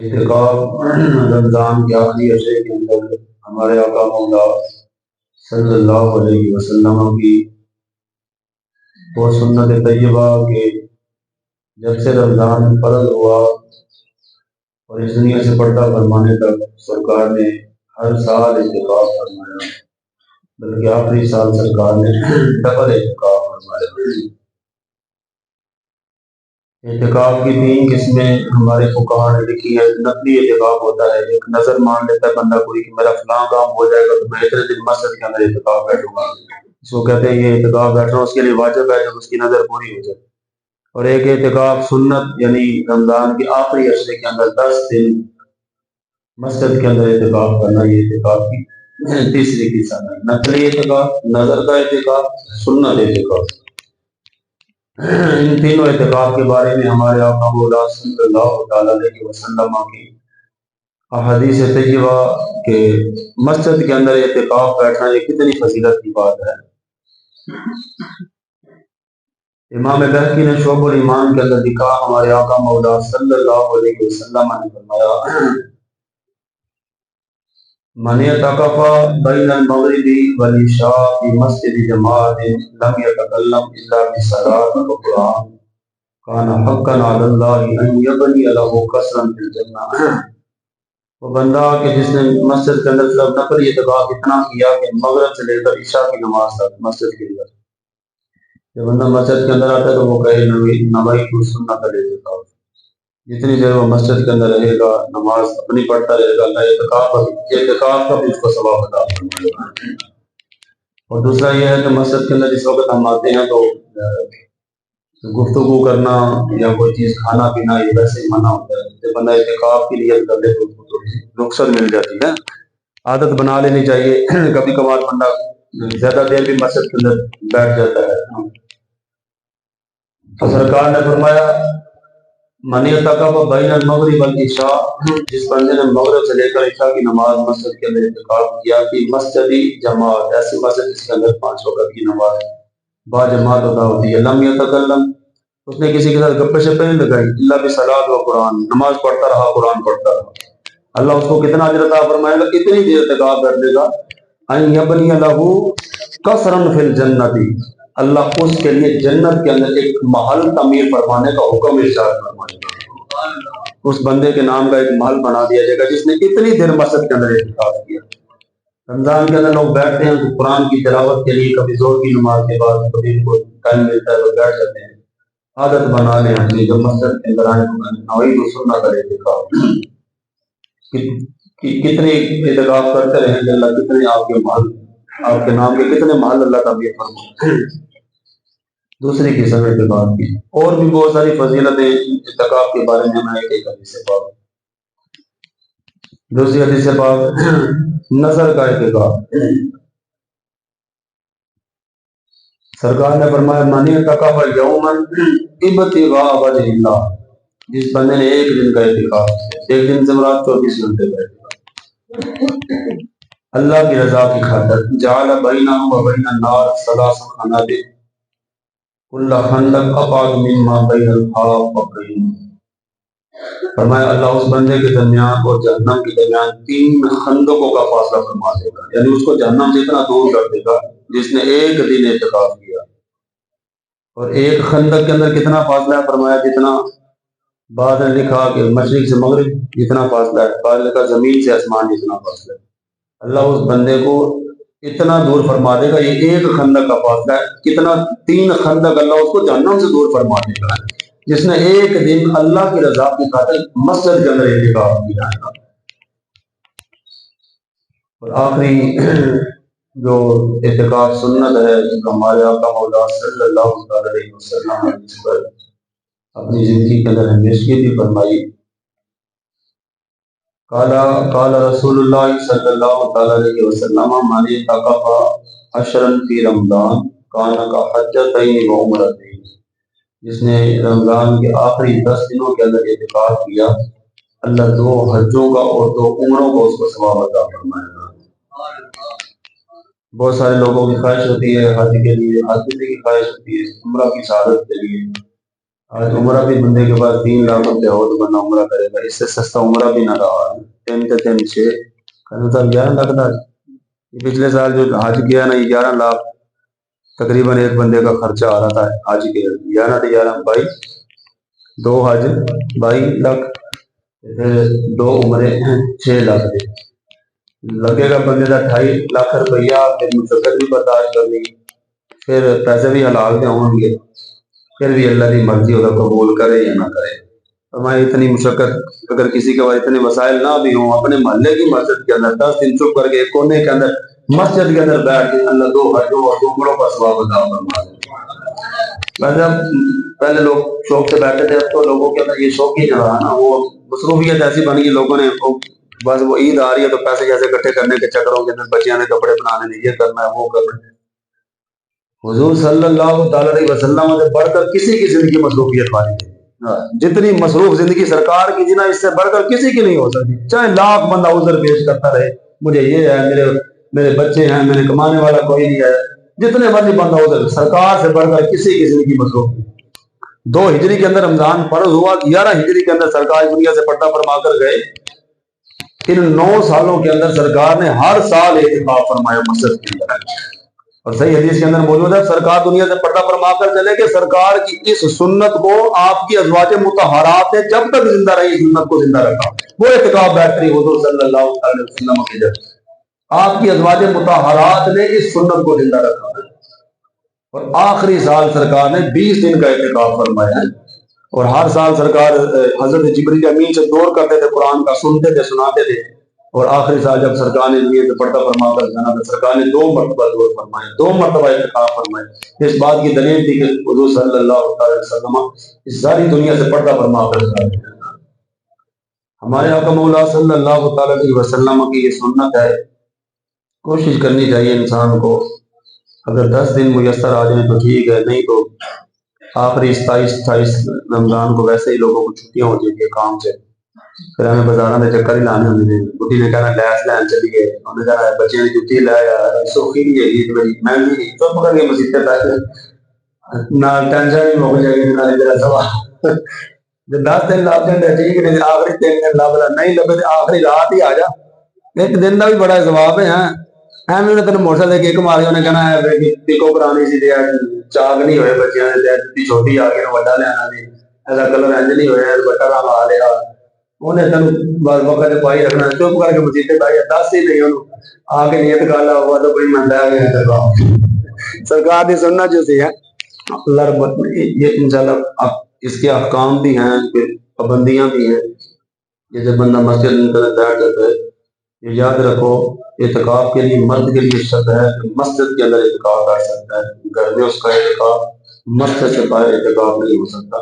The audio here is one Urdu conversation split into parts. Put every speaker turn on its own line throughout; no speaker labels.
اعتکاف رمضان کے آخری عشرے کے اندر ہمارے آقا مولا صلی اللہ علیہ وسلم کی وہ سنت طیبہ کہ جب سے رمضان فرض ہوا اور اس دنیا سے پردہ فرمانے تک سرکار نے ہر سال اعتکاف فرمایا، بلکہ آخری سال سرکار نے ڈبل اعتکاف فرمایا۔ اعتکاف کی تین قسمیں ہمارے فقہاء نے لکھی ہے۔ نقلی اعتکاف ہوتا ہے، ایک نظر مان لیتا ہے بندہ کوئی کہ میرا فلاں کام ہو جائے گا تو میں اتنے دن مسجد کے اندر اعتکاف بیٹھوں گا، اس کو کہتے ہیں یہ اعتکاف بیٹھنا اس کے لیے واجب ہے جب اس کی نظر پوری ہو جائے۔ اور ایک اعتکاف سنت، یعنی رمضان کے آخری عشرے کے اندر 10 دن مسجد کے اندر اعتکاف کرنا، یہ اعتکاف کی تیسری قسم ہے۔ نقلی اعتکاف، نظر کا اعتکاف، سنت اعتکاف۔ ان تینوں اعتکاف کے بارے میں ہمارے آقا مولا صلی اللہ تعالی علیہ وسلم کی احادیث طیبہ کہ مسجد کے اندر اعتکاف بیٹھنا یہ کتنی فضیلت کی بات ہے۔ امام بہقی نے شعب الایمان کے اندر لکھا، ہمارے آقا مولا صلی اللہ علیہ وسلم نے فرمایا، من اعتکف بین المغرب والعشاء فی مسجد جماعت لم یتکلم الا بصلاۃ وقرآن کان حقا علی اللہ ان یبنی له قصرا فی الجنہ۔ وہ بندہ کہ جس نے مسجد کے اندر صرف نفلی اعتکاف اتنا کیا کہ مغرب سے لے کر عشاء کی نماز تک مسجد کے اندر، جب بندہ مسجد کے اندر آتا ہے تو وہ کہے نویت سنت الاعتکاف، جتنی دیر وہ مسجد کے اندر رہے گا نماز اپنی پڑھتا رہے گا، اللہ اعتکاف کا بھی اس کو ثواب عطا فرمائے گا۔ اور دوسرا یہ ہے کہ مسجد کے اندر جس وقت ہم آتے ہیں تو گفتگو کرنا یا کوئی چیز کھانا پینا یہ ویسے ہی منع ہوتا ہے۔ جب بندہ اعتکاف کی نیت کر لے تو اس کو تھوڑی رخصت مل جاتی ہے، عادت بنا لینی چاہیے۔ کبھی کبھار بندہ زیادہ دیر بھی مسجد کے اندر بیٹھ جاتا ہے تو سرکار نے فرمایا من اعتکف بین المغرب والعشاء، جس بندے نے مغرب سے لے کر عشاء کی نماز مسجد کے اندر اعتکاف کیا کہ مسجدی جماعت، ایسی مسجد جس کے اندر 5 وقت کی نماز با جماعت ادا ہوتی ہے، لم یتکلم، اس نے کسی کے ساتھ گپے شپے نہیں لگائی، الا بصلاۃ و قرآن، نماز پڑھتا رہا، قرآن پڑھتا رہا، اللہ اس کو کتنا اجر عطا فرمائے گا؟ اتنی دیر اعتکاف بیٹھ لے گا، ان یبنی لہ قصرا فی الجنۃ، اللہ اس کے لیے جنت کے اندر ایک محل تعمیر فرمانے کا حکم ارشاد فرمائے گا۔ اس بندے کے نام کا ایک محل بنا دیا جائے گا جس نے اتنی دیر مسجد کے اندر اعتکاف کیا۔ رمضان کے اندر لوگ بیٹھتے ہیں تو قرآن کی تلاوت کے لیے، کبھی زور کی نماز کے بعد کبھی ان کو ٹائم ملتا ہے وہ بیٹھ جاتے ہیں۔ عادت بنا لیں اپنی، جب مسجد کے اندر آئیں تو نویت سنت الاعتکاف، کتنے اعتکاف کرتے رہیں کہ اللہ کتنے آپ کے محل، آپ کے نام کے کتنے محل اللہ تعمیر فرمائے۔ دوسری قسم اعتکاف کی اور بھی بہت ساری فضیلتیں اعتکاف کے بارے میں ایک ایک حدیث سے پاک۔ دوسری حدیث سے پاک نظر کا اعتکاف، سرکار نے فرمایا من اعتکف یوما ابتغاء وجہ اللہ، جس بندے نے ایک دن کا اعتکاف کیا، ایک دن سے مراد 24 گھنٹے کا اعتکاف، اللہ کی رضا کی خاطر، جعل بینہ و بین النار 3 خندق کل خندق ابعد مما بین الحافظین، فرمایا اللہ اس بندے کے درمیان اور جہنم کے درمیان 3 خندقوں کا فاصلہ فرما دے گا، یعنی اس کو جہنم سے اتنا دور کر دے گا جس نے ایک دن اعتکاف کیا۔ اور ایک خندق کے اندر کتنا فاصلہ ہے؟ فرمایا جتنا، بعد نے لکھا کہ مشرق سے مغرب جتنا فاصلہ ہے، بعد نے لکھا زمین سے آسمان جتنا فاصلہ ہے۔ اللہ اس بندے کو اتنا دور فرما دے گا، یہ ایک خندق کا فاصلہ ہے، کتنا 3 خندق اللہ اس کو جہنم سے دور فرما دے گا جس نے ایک دن اللہ کی رضا کی خاطر مسجد کے اندر اعتکاف کیا ہے۔ اور آخری جو اعتکاف سنت ہے، ہمارے آقا مولا صلی اللہ علیہ وسلم نے اس پر اپنی زندگی کے اندر ہمیشگی بھی فرمائی۔ قال رسول اللہ صلی اللہ علیہ وسلم من اعتکف عشرا فی رمضان کان کحجتین و عمرتین، جس نے رمضان کے آخری 10 دنوں کے اندر اعتکاف کیا، اللہ 2 حجوں کا اور 2 عمروں کا اس کو ثواب عطا فرمائے گا۔ بہت سارے لوگوں کی خواہش ہوتی ہے حج کے لیے، حج کی خواہش ہوتی ہے عمرہ کی سعادت کے لیے، آج عمرہ بھی بندے کے پاس 3 لاکھ روپیہ ہو تو بندہ عمرہ کرے گا، اس سے سستا عمرہ بھی نہ رہا ہے۔ 3 11 لاکھ تھا۔ پچھلے سال جو حج کیا نا، یہ 11 لاکھ تقریباً ایک بندے کا خرچہ آ رہا تھا حج کے، 2 حج 22 لاکھ، پھر 2 عمرے 6 لاکھ دے لگے گا بندے کا 2.5 لاکھ روپیہ، پھر مشقت بھی برداشت کرنی، پھر پیسے بھی حلال کے ہوں گے، پھر بھی اللہ کی مرضی ہوگا قبول کرے یا نہ کرے۔ ہماری اتنی مشقت، اگر کسی کے پاس اتنے وسائل نہ بھی ہوں، اپنے محلے کی مسجد کے اندر 10 دن چپ کر کے ایک کونے کے اندر مسجد کے اندر بیٹھ کے اللہ 2 حجوں اور 2 عمروں کا ثواب عطا فرما دے۔ ویسے پہلے لوگ شوق سے بیٹھے تھے، اب تو لوگوں کے اندر یہ شوق ہی نہیں رہا نا، وہ مصروفیت ایسی بن گئی لوگوں نے، بس وہ عید آ رہی ہے تو پیسے جیسے اکٹھے کرنے کے چکروں کے اندر بچیاں نے کپڑے بنانے ہیں، یہ کرنا ہے وہ کرنا ہے۔ حضور صلی اللہ تعالی علیہ وسلم سے بڑھ کر کسی کی زندگی مصروفیت والی ہے۔ جتنی مصروف زندگی سرکار کی جی نا، اس سے بڑھ کر کسی کی نہیں ہو سکتی، چاہے لاکھ بندہ عذر پیش کرتا رہے، مجھے یہ ہے، میرے بچے ہیں، میرے کمانے والا کوئی نہیں ہے، جتنے مرضی بندہ عذر، سرکار سے بڑھ کر کسی کی زندگی مصروف نہیں۔ 2 ہجری کے اندر رمضان فرض ہوا، 11 ہجری کے اندر سرکار دنیا سے پردہ فرما کر گئے۔ ان 9 سالوں کے اندر سرکار نے ہر سال اعتکاف فرمایا مسجد کے اندر، اور صحیح حدیث کے اندر موجود ہے، سرکار دنیا سے پردہ فرما کر چلے کہ سرکار کی اس سنت کو آپ کی ازواج مطہرات نے جب تک زندہ رہی سنت کو زندہ رکھا۔ وہ اعتکاف بیٹھ رہی حضور صلی اللہ علیہ وسلم کی جب آپ کی ازواج مطہرات نے اس سنت کو زندہ رکھا، اور آخری سال سرکار نے 20 دن کا اعتکاف فرمایا ہے، اور ہر سال سرکار حضرت جبریل امین سے دور کرتے تھے، قرآن کا سنتے تھے، سناتے تھے، اور آخری سال جب سرکار نے دنیا سے پردہ فرما کر جانا تو سرکار نے 2 مرتبہ دور فرمائے، 2 مرتبہ اعتکاف فرمائے۔ اس بات کی دلیل تھی کہ حضور صلی اللہ علیہ وسلم اس ساری دنیا سے پردہ فرما کر جا رہے ہیں۔ ہمارے آقا مولا صلی اللہ تعالی علیہ وسلم کی یہ سنت ہے، کوشش کرنی چاہیے انسان کو، اگر 10 دن میسر آ جائیں تو ٹھیک ہے، نہیں تو آخری 27-28 رمضان کو ویسے ہی لوگوں کو چھٹیاں ہو جائیں گی کام سے، پھر ہمیں بازاروں میں چکر ہی لانے ہونے دیں، بڈی نے کہنا لیس لین چلی گئے، انہوں نے کہنا بچے نے جتی لایا، سوکھی نہیں ہے عید میری مہنگی نہیں، تو پکڑ کے مسیح پہ بیٹھے نہ ٹینشن بھی ہو جائے گی، نہ میرا سوال جو 10 دن لگ جائے ٹھیک نہیں، آخری 3 دن لگ نہیں لگے تو آخری رات ہی آ جا، ایک دن کا بھی بڑا ثواب ہے۔ ہاں ایویں نے تین موٹر سائیکل کک ماری، انہیں کہنا ہے پیکو کرانی سی، چاک نہیں ہوئے بچیاں نے، جتی چھوٹی آ گئی وڈا لینا نہیں، ایسا کلر انج نہیں ہویا، بٹا رنگ آ لیا، انہیں تین بس وقت پائی رکھنا، چپ کر کے مسیطے پائی 10 ہی نہیں، انہوں آ کے نیت کر لا ہوا تو کوئی منڈا گیا سرکار کی سننا جو سی ہے اللہ رب یہ انشاءاللہ اس کے احکام بھی ہیں، پابندیاں بھی ہیں، یہ جب بندہ مسجد میں بیٹھ جاتا ہے، یہ یاد رکھو اعتکاف کے لیے مرد کے لیے شرط ہے کہ مسجد کے اندر اعتکاف کر سکتا ہے، گھر میں اس کا اعتکاف، مسجد سے باہر اعتکاف نہیں ہو سکتا۔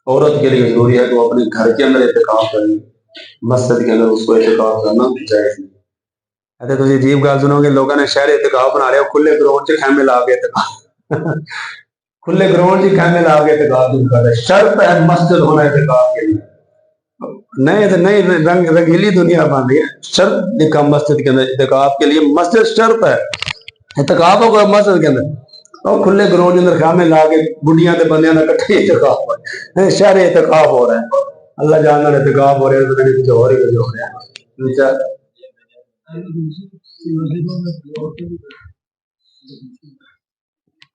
عورت کے لیے ضروری ہے کہ وہ اپنے گھر کے اندر اعتکاف کریں، مسجد کے اندر اس کو اعتکاف کرنا جائز نہیں۔ اچھا تھی عجیب گل سنو گے، لوگوں نے شہر اعتکاف بنا لیا، کھلے گراؤنڈ سے خیمے لا کے اعتکاف کھلے گراؤنڈ سے خیمے لا کے اعتکاف نہیں کرتے، شرط ہے مسجد ہونا اعتکاف کے لیے، نہیں رنگیلی دنیا بن رہی ہے، شرط لکھا مسجد کے اندر اعتکاف کے لیے، مسجد شرط ہے، اعتکاف ہوگا مسجد کے اندر، اور کھلے گراؤنڈ کے اندر خیمے لا کے بڈیاں تے بندیاں کا کٹھے اعتکاف ہے، شہر اعتکاف ہو رہا ہے، اللہ جاننا اعتکاف ہو رہا ہے، پتہ نہیں کچھ اور ہی کچھ ہو رہا ہے۔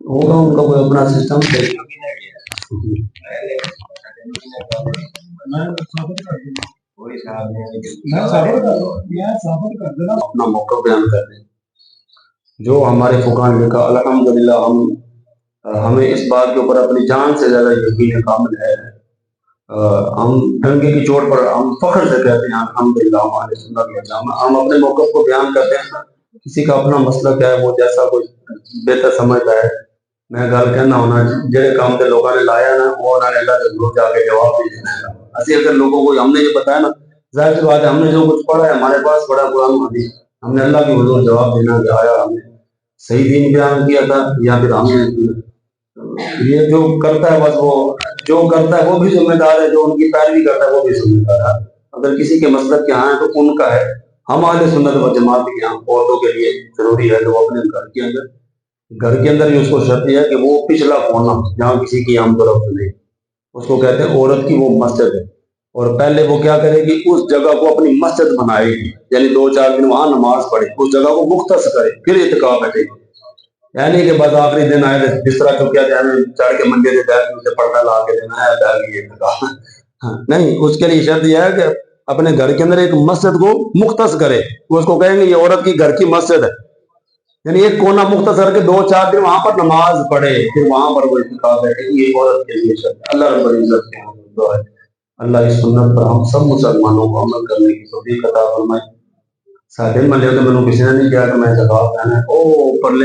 ہوگا ان کا کوئی اپنا سسٹم اپنا موقع بیان کرتے ہیں جو ہمارے فقہاء نے لکھا، الحمدللہ ہمیں اس بات کے اوپر اپنی جان سے زیادہ یقین کامل ہے، ہم ڈنگے کی چوٹ پر ہم فخر سے کہتے ہیں الحمدللہ ہمارے سنت والجماعت، ہم اپنے موقف کو بیان کرتے ہیں، کسی کا اپنا مسئلہ کیا ہے وہ جیسا کوئی بہتر سمجھتا ہے، میں گل کہنا ہونا جہے کام تے لوگوں نے لایا نا وہ انہوں نے اللہ کے ضرور جا کے جواب بھی دینا ہے۔ اسی اگر لوگوں کو ہم نے یہ بتایا نا، ظاہر سی بات ہے ہم نے جو کچھ پڑھا ہے ہمارے پاس بڑا قرآن حدیث، ہم نے اللہ کی حضور جواب دینا کہ آیا ہم نے صحیح دین بیان کیا تھا یا پھر ہم نے یہ جو کرتا ہے بس وہ جو کرتا ہے وہ بھی ذمہ دار ہے، جو ان کی پیروی کرتا ہے وہ بھی ذمہ دار ہے۔ اگر کسی کے مسلک کے ہاں ہے تو ان کا ہے، ہم اہل سنت و جماعت کے یہاں عورتوں کے لیے ضروری ہے کہ وہ اپنے گھر کے اندر ہی اس کو شرط ہے کہ وہ پچھلا کونا جہاں کسی کی آمد و رفت نہیں، اس کو کہتے ہیں عورت کی وہ مسجد ہے، اور پہلے وہ کیا کرے گی، اس جگہ کو اپنی مسجد بنائے گی، یعنی 2-4 دن وہاں نماز پڑھے، اس جگہ کو مختص کرے، پھر اعتکاف بیٹھے گی۔ یعنی کہ بس آخری دن آئے جس طرح تو کیا چڑھ کے منڈے سے بیٹھ سے پردہ لا کے دینا ہے بیٹھ گئی اعتکاف۔ ہاں، نہیں، اس کے لیے شرط یہ ہے کہ اپنے گھر کے اندر ایک مسجد کو مختص کرے، وہ اس کو کہیں گے یہ عورت کی گھر کی مسجد ہے، یعنی ایک کونا مختصر کے 2-4 دن وہاں پر نماز پڑھے، پھر وہاں پر وہ اعتکاف ہے کہ یہ عورت کے لیے شرط ہے۔ اللہ رب العزت کے دعا ہے اللہ اس سنت پر ہم سب مسلمانوں کو عمل کرنے کی توفیق عطا فرمائے۔ ساڈے محلے تو مینوں کسی نے نہیں کہا کہ میں اعتکاف کرنا ہے، او پرلے